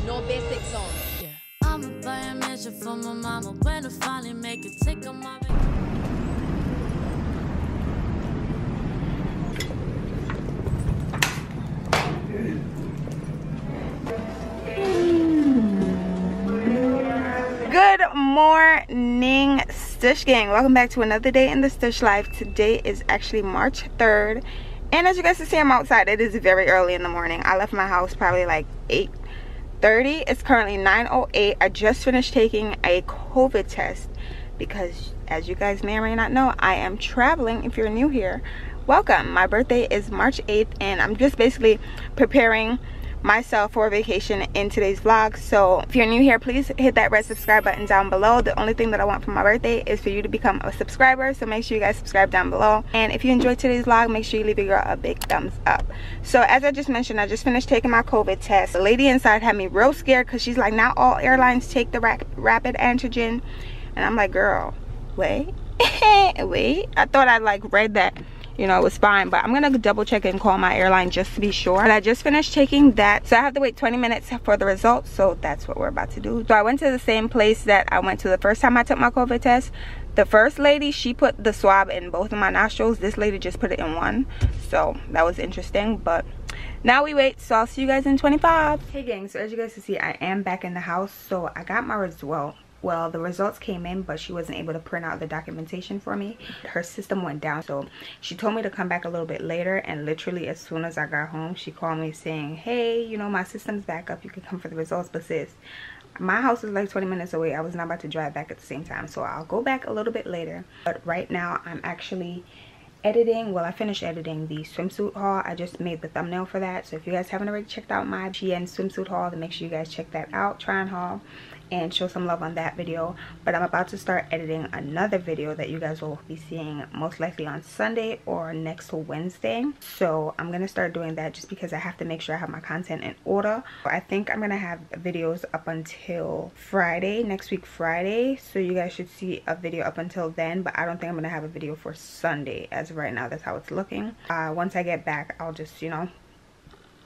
No basics on. Yeah. I'ma buy a mansion for my mama when I finally make it. Take on my Good morning, Stush Gang. Welcome back to another day in the Stush Life. Today is actually March 3rd, and as you guys can see, I'm outside. It is very early in the morning. I left my house probably like 8:30. It's currently 9:08. I just finished taking a COVID test because, as you guys may or may not know, I am traveling. If you're new here, welcome. My birthday is March 8th, and I'm just basically preparing myself for a vacation in today's vlog. So if you're new here, please hit that red subscribe button down below. The only thing that I want for my birthday is for you to become a subscriber, so make sure you guys subscribe down below. And if you enjoyed today's vlog, make sure you leave a girl a big thumbs up. So as I just mentioned, I just finished taking my COVID test. The lady inside had me real scared because she's like, not all airlines take the rapid antigen, and I'm like, girl, wait. Wait, I thought I like read that, you know, it was fine, but I'm gonna double check and call my airline just to be sure. But I just finished taking that, so I have to wait 20 minutes for the results, so that's what we're about to do. So I went to the same place that I went to the first time I took my COVID test. The first lady, she put the swab in both of my nostrils. This lady just put it in one, so that was interesting. But now we wait, so I'll see you guys in 25. Hey gang, so as you guys can see, I am back in the house. So I got my result. Well, the results came in, but she wasn't able to print out the documentation for me. Her system went down, so she told me to come back a little bit later, and literally as soon as I got home, she called me saying, hey, you know, my system's back up, you can come for the results. But sis, my house is like 20 minutes away. I was not about to drive back at the same time, so I'll go back a little bit later. But right now I'm actually editing. Well, I finished editing the swimsuit haul. I just made the thumbnail for that, so if you guys haven't already checked out my GN swimsuit haul, then make sure you guys check that out, try on haul, and show some love on that video. But I'm about to start editing another video that you guys will be seeing most likely on Sunday or next Wednesday. So I'm gonna start doing that just because I have to make sure I have my content in order. I think I'm gonna have videos up until Friday, next week Friday, so you guys should see a video up until then. But I don't think I'm gonna have a video for Sunday as of right now. That's how it's looking. Once I get back, I'll just, you know,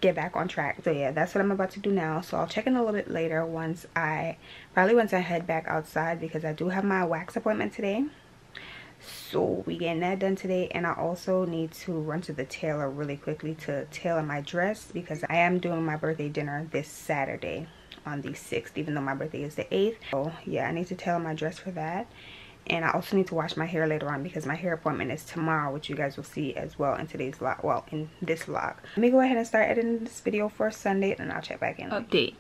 get back on track. So yeah, that's what I'm about to do now. So I'll check in a little bit later once I head back outside, because I do have my wax appointment today, so we getting that done today. And I also need to run to the tailor really quickly to tailor my dress, because I am doing my birthday dinner this Saturday on the 6th, even though my birthday is the 8th. So yeah, I need to tailor my dress for that. And I also need to wash my hair later on, because my hair appointment is tomorrow, which you guys will see as well in today's vlog, well, in this vlog. Let me go ahead and start editing this video for Sunday, and I'll check back in. Update.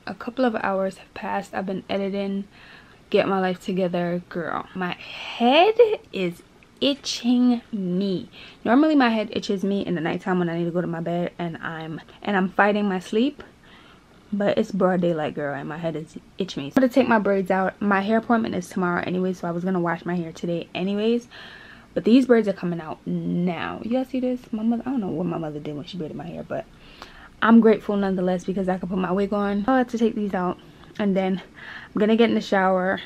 A couple of hours have passed. I've been editing, get my life together. Girl, my head is itching me. Normally my head itches me in the nighttime when I need to go to my bed, and I'm fighting my sleep. But it's broad daylight, girl, and my head is itching me. I'm gonna take my braids out. My hair appointment is tomorrow anyway, so I was gonna wash my hair today anyways. But these braids are coming out now. You guys see this? My mother, I don't know what my mother did when she braided my hair, but I'm grateful nonetheless because I can put my wig on. I'll have to take these out, and then I'm gonna get in the shower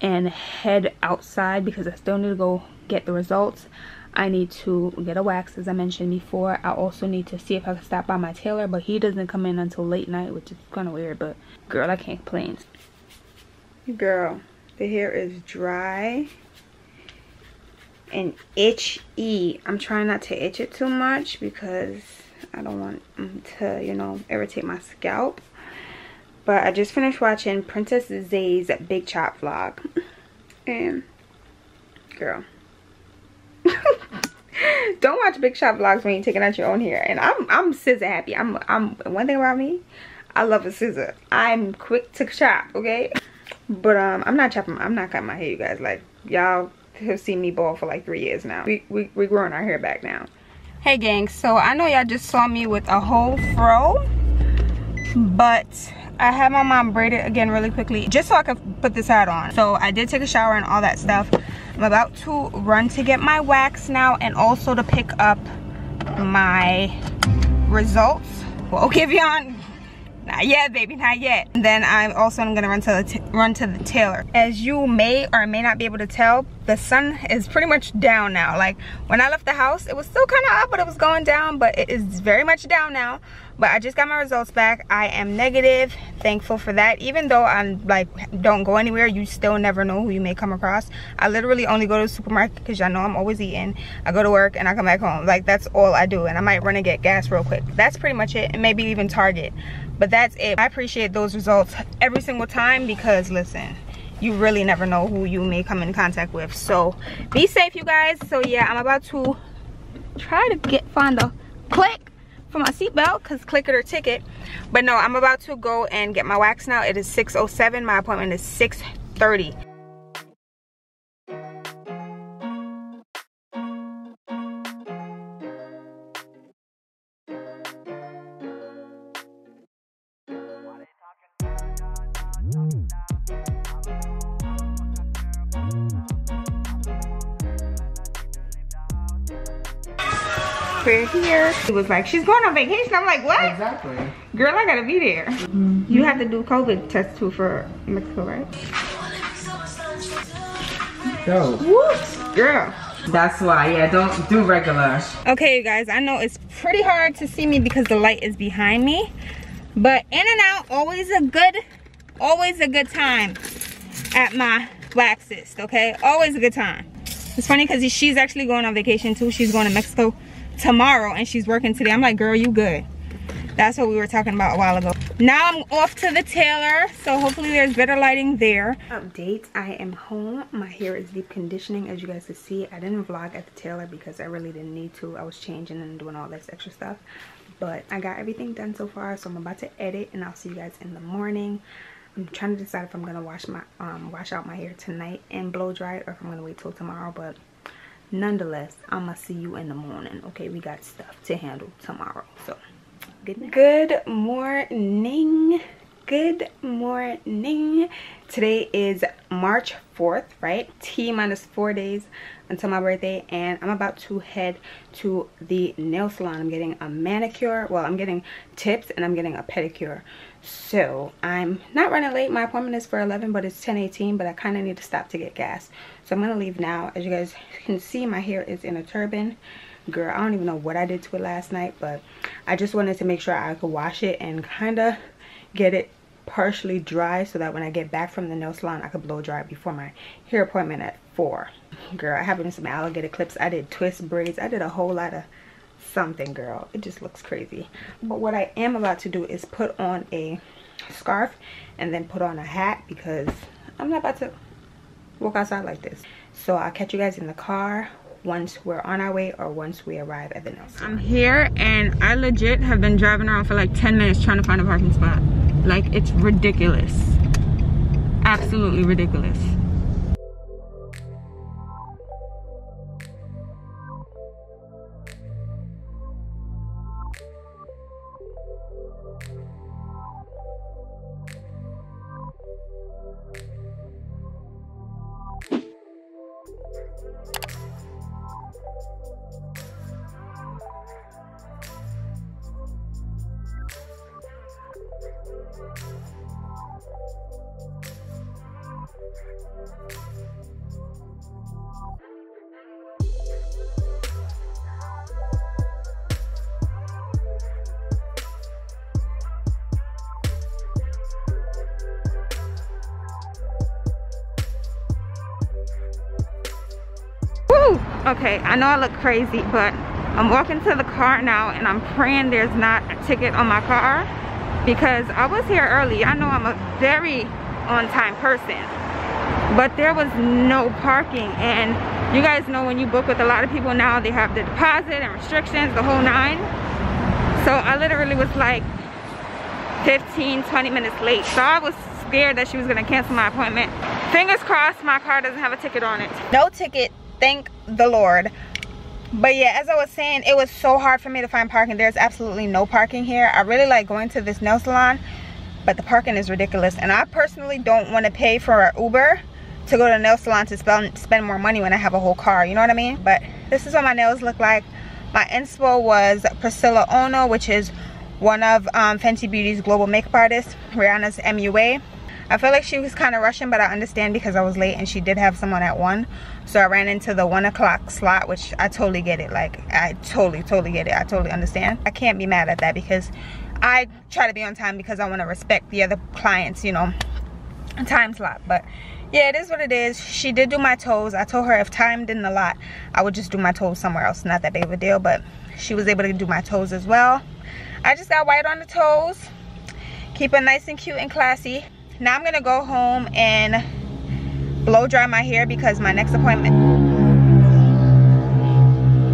and head outside because I still need to go get the results. I need to get a wax, as I mentioned before. I also need to see if I can stop by my tailor, but he doesn't come in until late night, which is kind of weird, but girl, I can't complain. Girl, the hair is dry and itchy. I'm trying not to itch it too much because I don't want to, you know, irritate my scalp. But I just finished watching Princess Zay's Big Chop vlog, and girl, don't watch Big Shot vlogs when you're taking out your own hair. And I'm scissor happy. I'm one thing about me, I love a scissor. I'm quick to chop, okay? But I'm not cutting my hair, you guys. Like, y'all have seen me bald for like 3 years now. We're growing our hair back now. Hey gang, so I know y'all just saw me with a whole fro, but I had my mom braid it again really quickly just so I could put this hat on. So I did take a shower and all that stuff. I'm about to run to get my wax now, and also to pick up my results. Well, okay, Vion, Not yet, baby, not yet. And then I'm gonna run to the tailor. As you may or may not be able to tell, the sun is pretty much down now. Like when I left the house, it was still kind of up, but it was going down, but it is very much down now. But I just got my results back. I am negative, thankful for that. Even though I'm like, don't go anywhere, you still never know who you may come across. I literally only go to the supermarket because y'all know I'm always eating. I go to work and I come back home. Like that's all I do. And I might run and get gas real quick. That's pretty much it, and maybe even Target. But that's it. I appreciate those results every single time because listen, you really never know who you may come in contact with. So be safe, you guys. So yeah, I'm about to try to find a click for my seatbelt, because click it or ticket. But no, I'm about to go and get my wax now. It is 6:07. My appointment is 6:30. We're here. He was like, she's going on vacation. I'm like, what? Exactly. Girl, I gotta be there. You have to do COVID test too for Mexico, right? Go. Whoops, girl. That's why, yeah, don't do regular. Okay, you guys, I know it's pretty hard to see me because the light is behind me. But in and out, always a good time at my waxist, okay? Always a good time. It's funny because she's actually going on vacation too. She's going to Mexico tomorrow and she's working today. I'm like, girl, you good. That's what we were talking about a while ago. Now I'm off to the tailor, so hopefully there's better lighting there. Update, I am home. My hair is deep conditioning, as you guys can see. I didn't vlog at the tailor because I really didn't need to. I was changing and doing all this extra stuff, but I got everything done so far, so I'm about to edit and I'll see you guys in the morning. I'm trying to decide if I'm gonna wash out my hair tonight and blow dry it, or if I'm gonna wait till tomorrow. But nonetheless, I'ma see you in the morning. Okay, we got stuff to handle tomorrow. So good morning. Good morning. Today is March 4th, right? T-minus 4 days until my birthday, and I'm about to head to the nail salon. I'm getting a manicure. Well, I'm getting tips and I'm getting a pedicure. So I'm not running late. My appointment is for 11, but it's 10:18, but I kind of need to stop to get gas. So I'm gonna leave now. As you guys can see, my hair is in a turban. Girl, I don't even know what I did to it last night, but I just wanted to make sure I could wash it and kind of get it partially dry so that when I get back from the nail salon I could blow dry before my hair appointment at 4. Girl, I have some alligator clips. I did twist braids. I did a whole lot of something, girl. It just looks crazy. But what I am about to do is put on a scarf and then put on a hat because I'm not about to walk outside like this. So I'll catch you guys in the car once we're on our way or once we arrive at the nail salon. I'm here and I legit have been driving around for like 10 minutes trying to find a parking spot. Like, it's ridiculous. Absolutely ridiculous. Okay, I know I look crazy, but I'm walking to the car now and I'm praying there's not a ticket on my car because I was here early. I know I'm a very on-time person, but there was no parking. And you guys know when you book with a lot of people now, they have the deposit and restrictions, the whole 9. So I literally was like 15-20 minutes late. So I was scared that she was gonna cancel my appointment. Fingers crossed my car doesn't have a ticket on it. No ticket, thank the Lord. But yeah, as I was saying, it was so hard for me to find parking. There's absolutely no parking here. I really like going to this nail salon, but the parking is ridiculous. And I personally don't want to pay for an Uber to go to the nail salon to spend more money when I have a whole car, you know what I mean? But this is what my nails look like. My inspo was Priscilla Ono, which is one of Fenty Beauty's global makeup artists, Rihanna's MUA. I feel like she was kind of rushing, but I understand because I was late and she did have someone at 1. So I ran into the 1 o'clock slot, which I totally get it. Like, I totally get it. I totally understand. I can't be mad at that because I try to be on time because I want to respect the other clients, you know, time slot. But yeah, it is what it is. She did do my toes. I told her if time didn't allot, I would just do my toes somewhere else. Not that big of a deal, but she was able to do my toes as well. I just got white on the toes. Keep it nice and cute and classy. Now I'm gonna go home and blow dry my hair because my next appointment.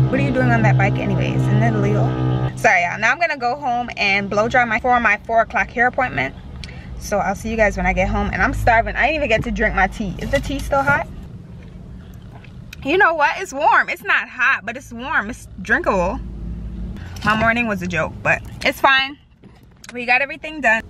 What are you doing on that bike anyways? Isn't that illegal? Sorry y'all. Now I'm gonna go home and blow dry my for my 4 o'clock hair appointment. So I'll see you guys when I get home. And I'm starving. I didn't even get to drink my tea. Is the tea still hot? You know what? It's warm. It's not hot, but it's warm. It's drinkable. My morning was a joke, but it's fine. We got everything done.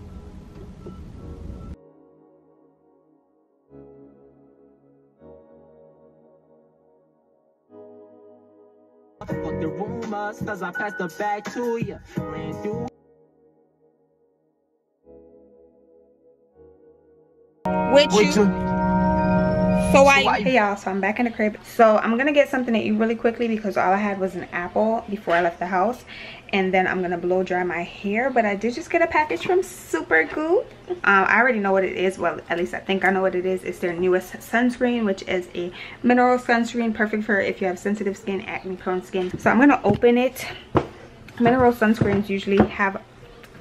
Fuck the rumors, cause I passed the bag to you. Ran through. With you. So why? Hey y'all, so I'm back in the crib. So I'm gonna get something to eat really quickly because all I had was an apple before I left the house. And then I'm gonna blow dry my hair. But I did just get a package from Supergoop. I already know what it is. Well, at least I think I know what it is. It's their newest sunscreen, which is a mineral sunscreen, perfect for if you have sensitive skin, acne prone skin. So I'm gonna open it. Mineral sunscreens usually have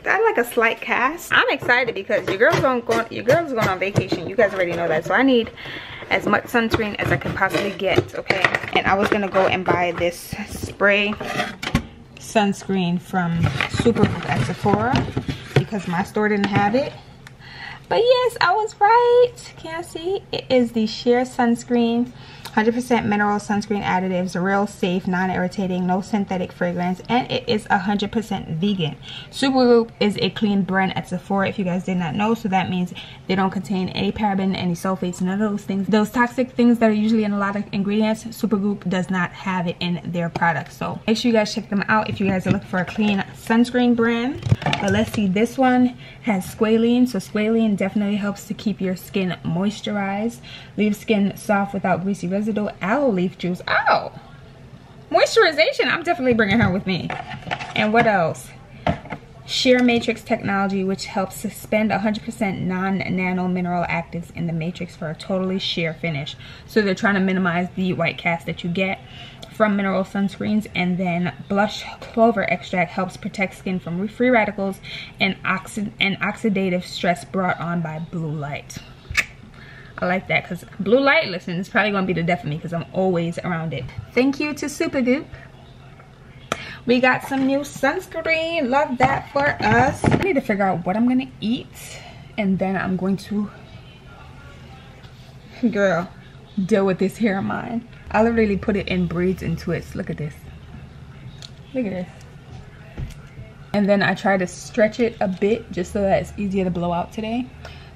like a slight cast. I'm excited because your girl's going on vacation. You guys already know that. So I need as much sunscreen as I can possibly get, okay? And I was gonna go and buy this spray sunscreen from Supergoop at Sephora because my store didn't have it. But yes, I was right. Can you see? It is the sheer sunscreen. 100% mineral sunscreen additives, real safe, non-irritating, no synthetic fragrance, and it is 100% vegan. Supergoop is a clean brand at Sephora, if you guys did not know. So that means they don't contain any paraben, any sulfates, none of those things. Those toxic things that are usually in a lot of ingredients, Supergoop does not have it in their products. So make sure you guys check them out if you guys are looking for a clean sunscreen brand. But let's see, this one has squalene. So squalene definitely helps to keep your skin moisturized, leave skin soft without greasy residue. Aloe leaf juice. Oh, moisturization. I'm definitely bringing her with me. And what else? Sheer matrix technology, which helps suspend 100% non-nano mineral actives in the matrix for a totally sheer finish. So they're trying to minimize the white cast that you get from mineral sunscreens. And then blush clover extract helps protect skin from free radicals and oxidative stress brought on by blue light. I like that because blue light, listen, it's probably gonna be the death of me because I'm always around it. Thank you to Supergoop. We got some new sunscreen. Love that for us. I need to figure out what I'm gonna eat, and then I'm going to, girl, deal with this hair of mine. I literally put it in braids and twists. Look at this. Look at this. And then I try to stretch it a bit just so that it's easier to blow out today.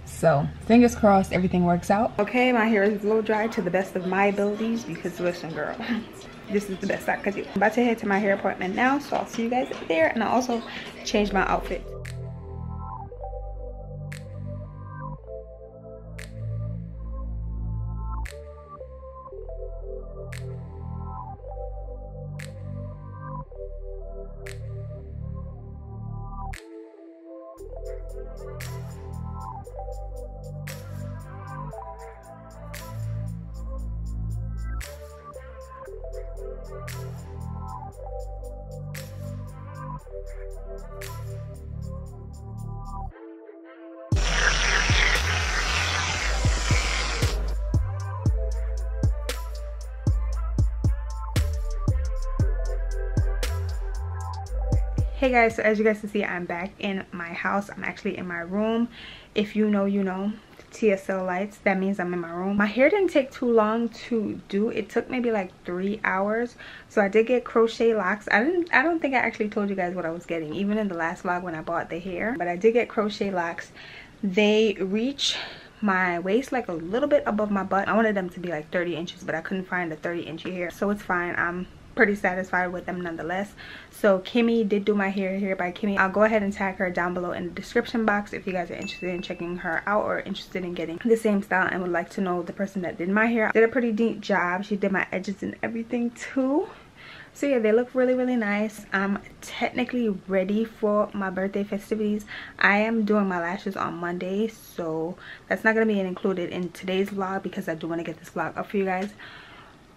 So fingers crossed everything works out. Okay, my hair is blow dried to the best of my abilities because listen, girl, this is the best I could do. I'm about to head to my hair appointment now, so I'll see you guys there. And I also changed my outfit. Hey guys, so as you guys can see, I'm back in my house. I'm actually in my room. If you know, you know. TSL lights, that means I'm in my room. My hair didn't take too long to do. It took maybe like 3 hours. So I did get crochet locks. I don't think I actually told you guys what I was getting, even in the last vlog when I bought the hair. But I did get crochet locks. They reach my waist like a little bit above my butt. I wanted them to be like 30 inches, but I couldn't find a 30-inch hair, so it's fine. I'm pretty satisfied with them nonetheless. So Kimmy did do my hair here by Kimmy. I'll go ahead and tag her down below in the description box if you guys are interested in checking her out or interested in getting the same style and would like to know the person that did my hair. Did a pretty neat job. She did my edges and everything too. So yeah, they look really, really nice. I'm technically ready for my birthday festivities. I am doing my lashes on Monday, so that's not going to be included in today's vlog because I do want to get this vlog up for you guys.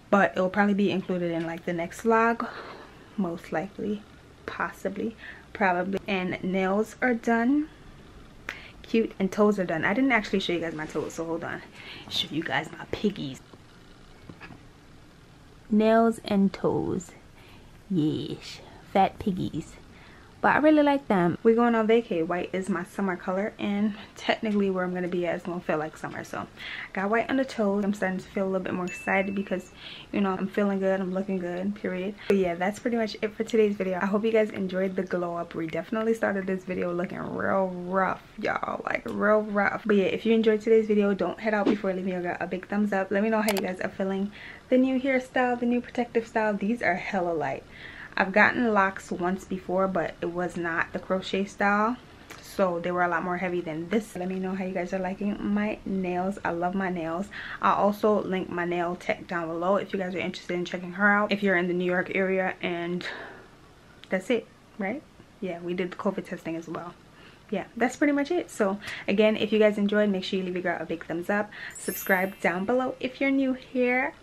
But it will probably be included in like the next vlog, most likely, possibly, probably. And nails are done. Cute. And toes are done. I didn't actually show you guys my toes, so hold on. Show you guys my piggies. Nails and toes. Yes, fat piggies, but I really like them. We're going on vacay. White is my summer color, and technically where I'm going to be at is going to feel like summer. So got white on the toes. I'm starting to feel a little bit more excited because, you know, I'm feeling good, I'm looking good, period. But yeah, that's pretty much it for today's video. I hope you guys enjoyed the glow up. We definitely started this video looking real rough, y'all, like real rough. But yeah, if you enjoyed today's video, don't head out before leaving a big thumbs up. Let me know how you guys are feeling the new hairstyle, the new protective style. These are hella light. I've gotten locks once before, but it was not the crochet style, so they were a lot more heavy than this. Let me know how you guys are liking my nails. I love my nails. I'll also link my nail tech down below if you guys are interested in checking her out if you're in the New York area. And that's it, right? Yeah, we did the COVID testing as well. Yeah, that's pretty much it. So again, if you guys enjoyed, make sure you leave your girl a big thumbs up. Subscribe down below if you're new here.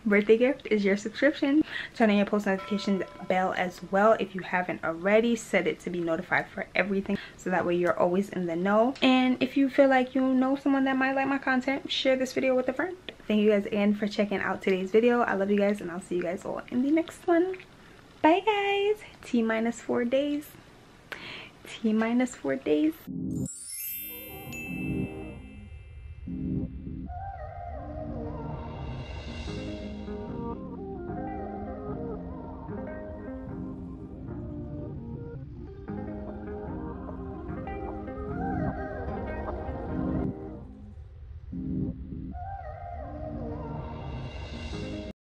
Birthday gift is your subscription. Turn on your post notifications bell as well if you haven't already. Set it to be notified for everything so that way you're always in the know. And if you feel like you know someone that might like my content, share this video with a friend. Thank you guys again for checking out today's video. I love you guys, and I'll see you guys all in the next one. Bye guys. T-4 days. T-4 days.